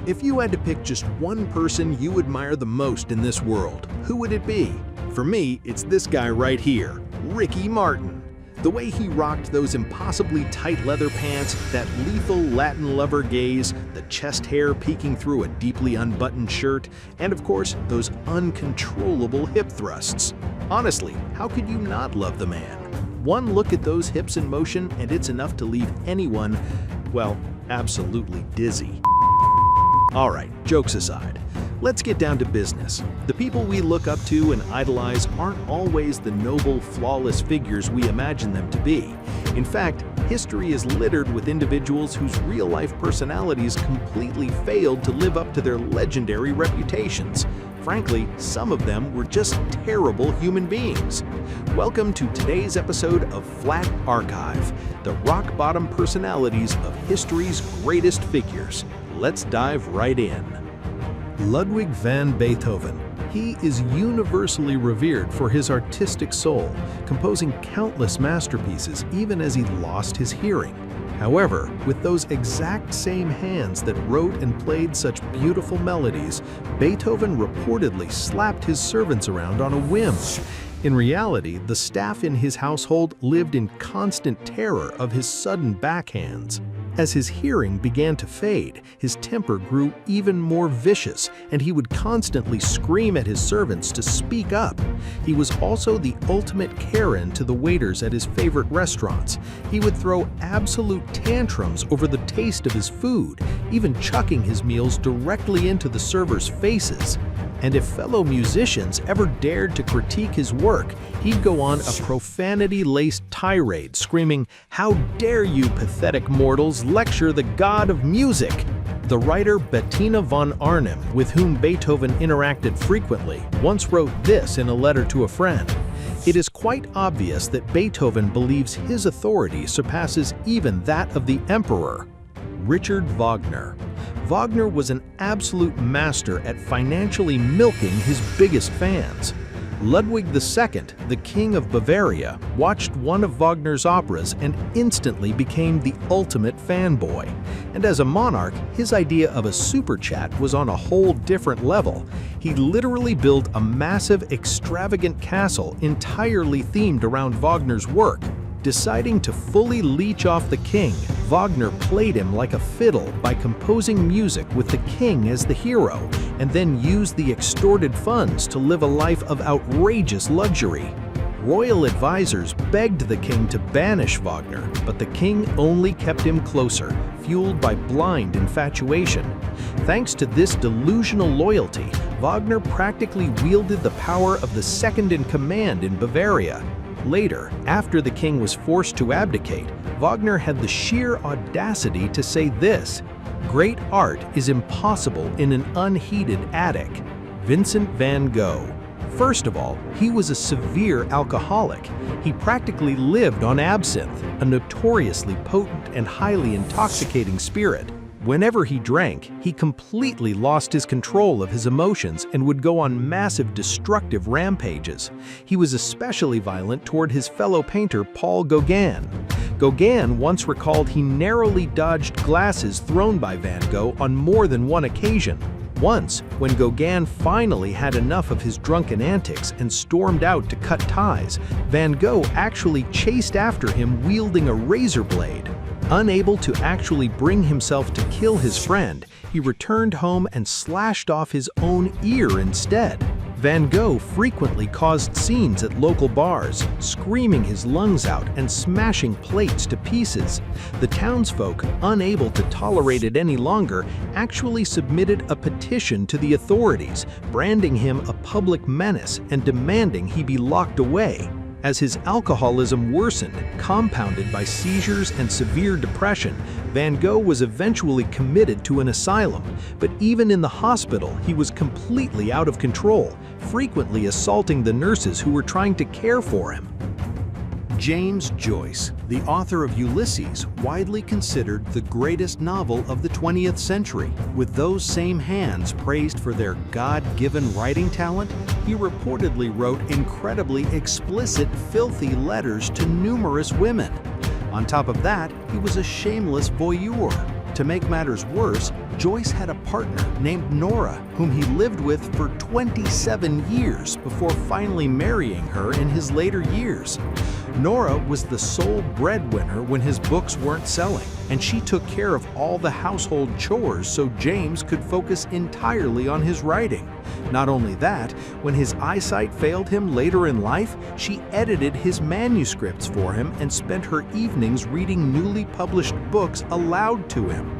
If you had to pick just one person you admire the most in this world, who would it be? For me, it's this guy right here, Ricky Martin. The way he rocked those impossibly tight leather pants, that lethal Latin lover gaze, the chest hair peeking through a deeply unbuttoned shirt, and of course, those uncontrollable hip thrusts. Honestly, how could you not love the man? One look at those hips in motion and it's enough to leave anyone, well, absolutely dizzy. Alright, jokes aside, let's get down to business. The people we look up to and idolize aren't always the noble, flawless figures we imagine them to be. In fact, history is littered with individuals whose real-life personalities completely failed to live up to their legendary reputations. Frankly, some of them were just terrible human beings. Welcome to today's episode of Flat Archive, the rock-bottom personalities of history's greatest figures. Let's dive right in. Ludwig van Beethoven. He is universally revered for his artistic soul, composing countless masterpieces even as he lost his hearing. However, with those exact same hands that wrote and played such beautiful melodies, Beethoven reportedly slapped his servants around on a whim. In reality, the staff in his household lived in constant terror of his sudden backhands. As his hearing began to fade, his temper grew even more vicious, and he would constantly scream at his servants to speak up. He was also the ultimate Karen to the waiters at his favorite restaurants. He would throw absolute tantrums over the taste of his food, even chucking his meals directly into the servers' faces. And if fellow musicians ever dared to critique his work, he'd go on a profanity-laced tirade, screaming, "How dare you, pathetic mortals, lecture the god of music!" The writer Bettina von Arnim, with whom Beethoven interacted frequently, once wrote this in a letter to a friend: "It is quite obvious that Beethoven believes his authority surpasses even that of the emperor." Richard Wagner. Wagner was an absolute master at financially milking his biggest fans. Ludwig II, the King of Bavaria, watched one of Wagner's operas and instantly became the ultimate fanboy. And as a monarch, his idea of a super chat was on a whole different level. He literally built a massive, extravagant castle entirely themed around Wagner's work. Deciding to fully leech off the king, Wagner played him like a fiddle by composing music with the king as the hero, and then used the extorted funds to live a life of outrageous luxury. Royal advisors begged the king to banish Wagner, but the king only kept him closer, fueled by blind infatuation. Thanks to this delusional loyalty, Wagner practically wielded the power of the second-in-command in Bavaria. Later, after the king was forced to abdicate, Wagner had the sheer audacity to say this: "Great art is impossible in an unheated attic." Vincent van Gogh. First of all, he was a severe alcoholic. He practically lived on absinthe, a notoriously potent and highly intoxicating spirit. Whenever he drank, he completely lost his control of his emotions and would go on massive destructive rampages. He was especially violent toward his fellow painter Paul Gauguin. Gauguin once recalled he narrowly dodged glasses thrown by Van Gogh on more than one occasion. Once, when Gauguin finally had enough of his drunken antics and stormed out to cut ties, Van Gogh actually chased after him wielding a razor blade. Unable to actually bring himself to kill his friend, he returned home and slashed off his own ear instead. Van Gogh frequently caused scenes at local bars, screaming his lungs out and smashing plates to pieces. The townsfolk, unable to tolerate it any longer, actually submitted a petition to the authorities, branding him a public menace and demanding he be locked away. As his alcoholism worsened, compounded by seizures and severe depression, Van Gogh was eventually committed to an asylum. But even in the hospital, he was completely out of control, frequently assaulting the nurses who were trying to care for him. James Joyce, the author of Ulysses, widely considered the greatest novel of the 20th century. With those same hands praised for their God-given writing talent, he reportedly wrote incredibly explicit, filthy letters to numerous women. On top of that, he was a shameless voyeur. To make matters worse, Joyce had a partner named Nora, whom he lived with for 27 years before finally marrying her in his later years. Nora was the sole breadwinner when his books weren't selling, and she took care of all the household chores so James could focus entirely on his writing. Not only that, when his eyesight failed him later in life, she edited his manuscripts for him and spent her evenings reading newly published books aloud to him.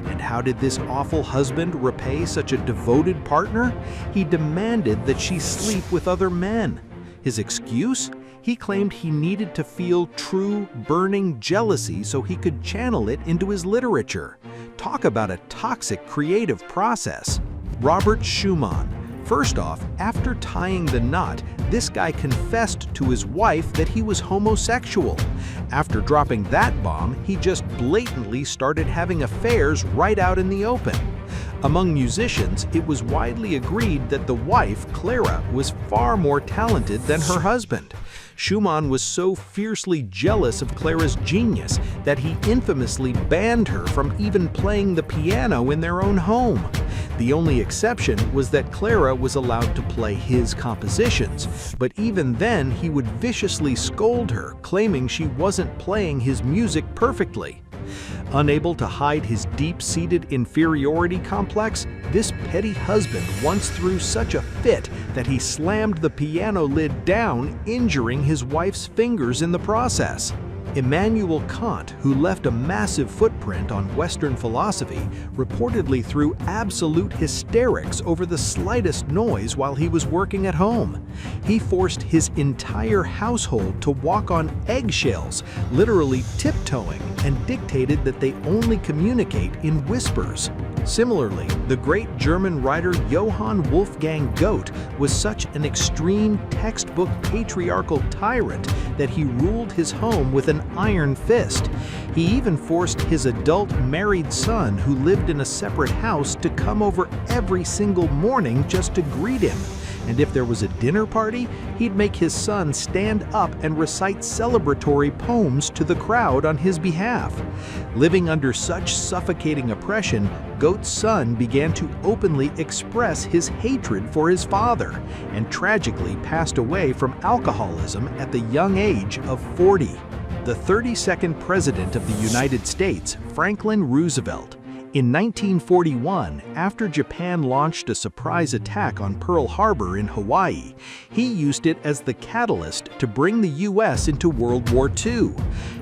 And how did this awful husband repay such a devoted partner? He demanded that she sleep with other men. His excuse? He claimed he needed to feel true, burning jealousy so he could channel it into his literature. Talk about a toxic creative process. Robert Schumann. First off, after tying the knot, this guy confessed to his wife that he was homosexual. After dropping that bomb, he just blatantly started having affairs right out in the open. Among musicians, it was widely agreed that the wife, Clara, was far more talented than her husband. Schumann was so fiercely jealous of Clara's genius that he infamously banned her from even playing the piano in their own home. The only exception was that Clara was allowed to play his compositions, but even then he would viciously scold her, claiming she wasn't playing his music perfectly. Unable to hide his deep-seated inferiority complex, this petty husband once threw such a fit that he slammed the piano lid down, injuring his wife's fingers in the process. Immanuel Kant, who left a massive footprint on Western philosophy, reportedly threw absolute hysterics over the slightest noise while he was working at home. He forced his entire household to walk on eggshells, literally tiptoeing, and dictated that they only communicate in whispers. Similarly, the great German writer Johann Wolfgang Goethe was such an extreme textbook patriarchal tyrant that he ruled his home with an iron fist. He even forced his adult married son, who lived in a separate house, to come over every single morning just to greet him. And if there was a dinner party, he'd make his son stand up and recite celebratory poems to the crowd on his behalf. Living under such suffocating oppression, Goethe's son began to openly express his hatred for his father, and tragically passed away from alcoholism at the young age of 40. The 32nd President of the United States, Franklin Roosevelt. In 1941, after Japan launched a surprise attack on Pearl Harbor in Hawaii, he used it as the catalyst to bring the U.S. into World War II.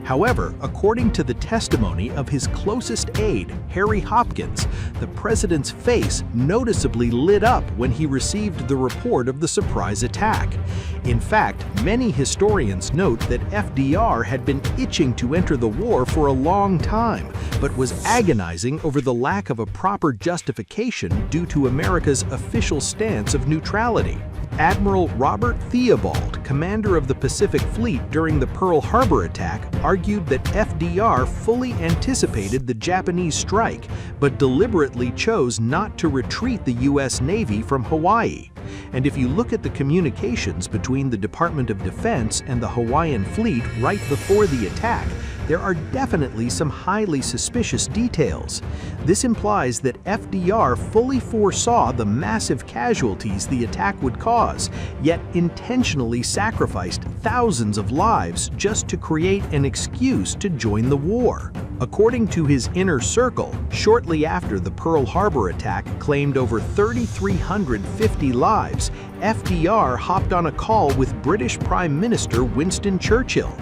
However, according to the testimony of his closest aide, Harry Hopkins, the president's face noticeably lit up when he received the report of the surprise attack. In fact, many historians note that FDR had been itching to enter the war for a long time, but was agonizing over the lack of a proper justification due to America's official stance of neutrality. Admiral Robert Theobald, commander of the Pacific Fleet during the Pearl Harbor attack, argued that FDR fully anticipated the Japanese strike, but deliberately chose not to retreat the U.S. Navy from Hawaii. And if you look at the communications between the Department of Defense and the Hawaiian fleet right before the attack, there are definitely some highly suspicious details. This implies that FDR fully foresaw the massive casualties the attack would cause, yet intentionally sacrificed thousands of lives just to create an excuse to join the war. According to his inner circle, shortly after the Pearl Harbor attack claimed over 3,350 lives, FDR hopped on a call with British Prime Minister Winston Churchill.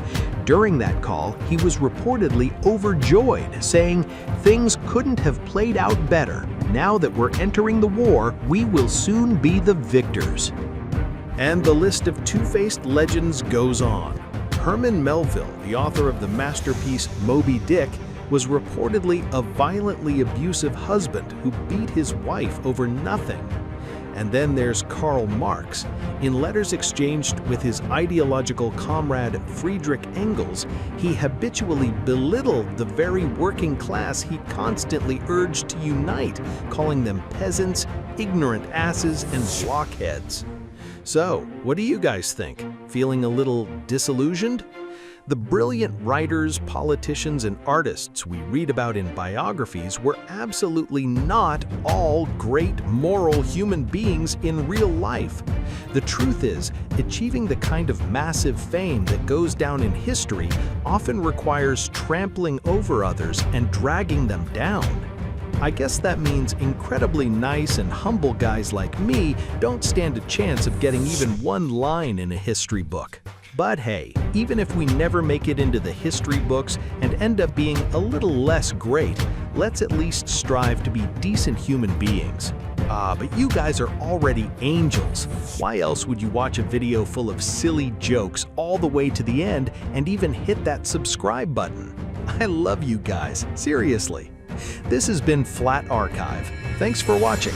During that call, he was reportedly overjoyed, saying, "Things couldn't have played out better. Now that we're entering the war, we will soon be the victors." And the list of two-faced legends goes on. Herman Melville, the author of the masterpiece Moby Dick, was reportedly a violently abusive husband who beat his wife over nothing. And then there's Karl Marx. In letters exchanged with his ideological comrade Friedrich Engels, he habitually belittled the very working class he constantly urged to unite, calling them peasants, ignorant asses, and blockheads. So, what do you guys think? Feeling a little disillusioned? The brilliant writers, politicians, and artists we read about in biographies were absolutely not all great moral human beings in real life. The truth is, achieving the kind of massive fame that goes down in history often requires trampling over others and dragging them down. I guess that means incredibly nice and humble guys like me don't stand a chance of getting even one line in a history book. But hey, even if we never make it into the history books and end up being a little less great, let's at least strive to be decent human beings. But you guys are already angels. Why else would you watch a video full of silly jokes all the way to the end and even hit that subscribe button? I love you guys, seriously. This has been Flat Archive. Thanks for watching.